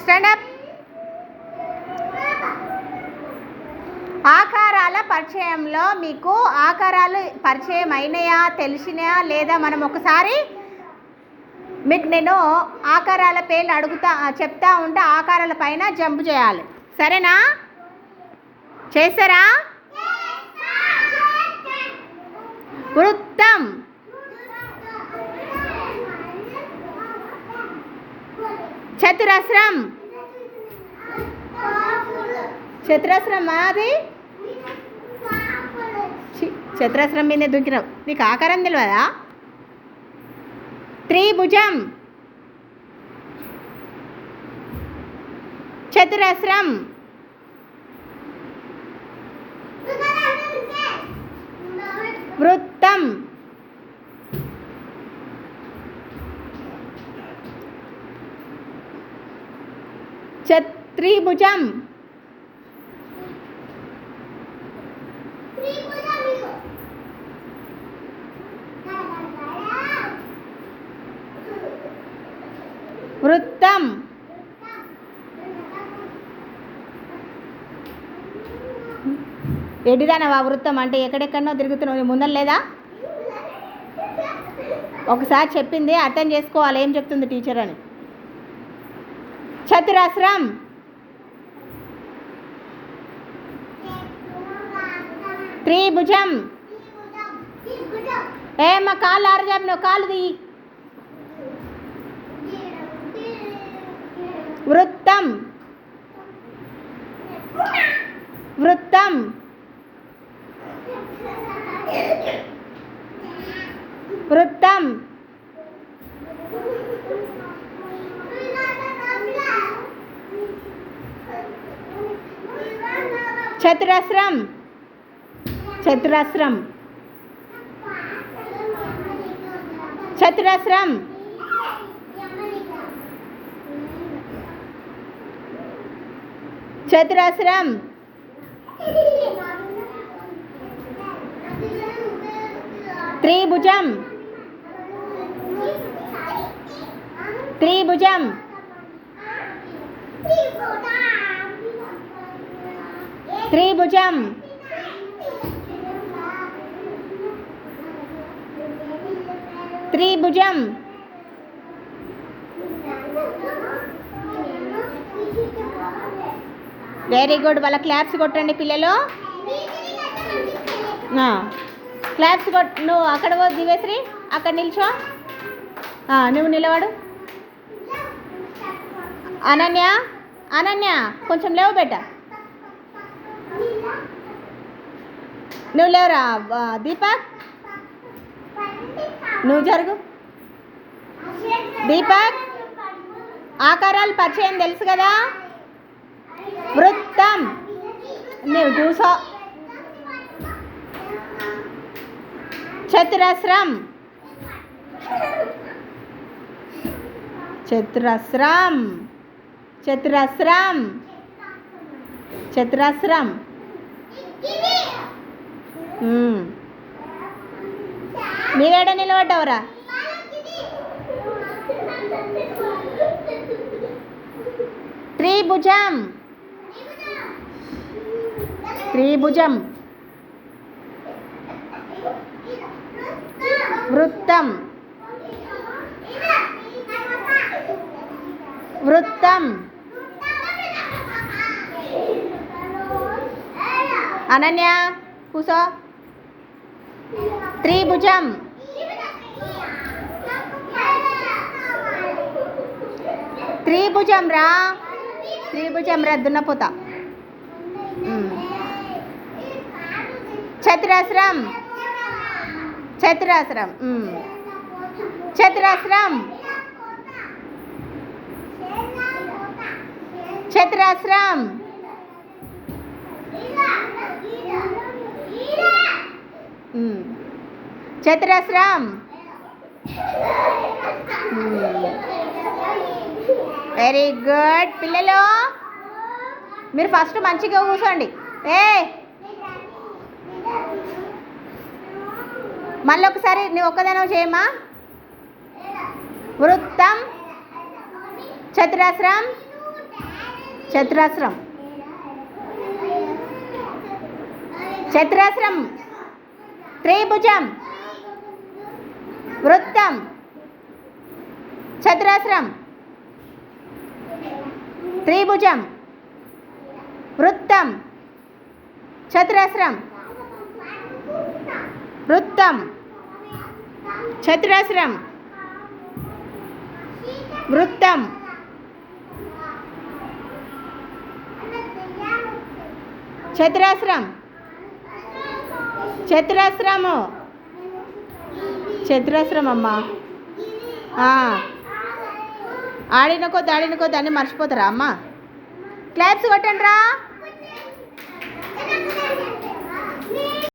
Stand up. ఆకారాల పరిచయంలో మీకు ఆకారాలు పరిచయం అయినాయా, తెలిసినాయా లేదా? మనం ఒకసారి మీకు నేను ఆకారాల పేర్లు చెప్తా ఉంటే ఆకారాల పైన జంప్ చేయాలి, సరేనా? చేస్తారా? వృత్తం, చతురస్రం. చతురస్రం అది చతురస్రం మీద దుంకినావు, నీకు ఆకారం తెలియదా? త్రిభుజం, చతురస్రం, వృత్తం, త్రిభుజం, వృత్తం, ఎడిదానవా? వృత్తం అంటే ఎక్కడెక్కడనో తిరుగుతున్నావు, ముందర లేదా? ఒకసారి చెప్పింది అర్థం చేసుకోవాలి, ఏం చెప్తుంది టీచర్ అని. చతురస్రం, త్రిభుజం. ఏమ్మా కాళ్ళు ఆరజాబ్, నువ్వు కాళ్ళు దిగి. వృత్తం, వృత్తం, వృత్తం, చతురస్రం, చతురస్రం, చతురస్రం, చతురస్రం, త్రిభుజం, త్రిభుజం, త్రిభుజం, త్రిభుజం. Very good. వాళ్ళ క్లాప్స్ కొట్టండి పిల్లలు. క్లాప్స్ కొట్టు. నువ్వు అక్కడ పో దివేశ్రీ, అక్కడ నిల్చో. నువ్వు నిలబడు. అనన్య, అనన్య కొంచెం లేవు బెట్ట. నువ్వు లేవురా. దీపక్ నువ్వు జరుగు. దీపక్, ఆకారాలు పరిచయం తెలుసు కదా? వృత్తం, నువ్వు కూసో. చతురస్రం, చతురస్రం, చతురస్రం, చతురస్రం. నీవేడ నిలబడ్డావురా? త్రిభుజం, త్రిభుజం, వృత్తం, వృత్తం. అనన్య కూసో. త్రిభుజం, త్రిభుజం రా, త్రిభుజం రా, దున్నపోతా. చతురస్రం, చతురస్రం, చతురస్రం, చతురస్రం, చతురస్రం. వెరీ గుడ్ పిల్లలు. మీరు ఫస్ట్ మంచిగా కూర్చోండి. మళ్ళీ ఒకసారి నువ్వు ఒక్కదానో చేయమ్మా. వృత్తం, చతురస్రం, చతురస్రం. చతురస్రం. త్రిభుజం. వృత్తం. చతురస్రం. త్రిభుజం. వృత్తం. చతురస్రం. వృత్తం. చతురస్రం. వృత్తం. చతురస్రం. చతురస్రము. చతురస్రం అమ్మా. ఆడిన కొద్ది అన్నీ మర్చిపోతారా అమ్మా? క్లాప్స్ కొట్టండి రా.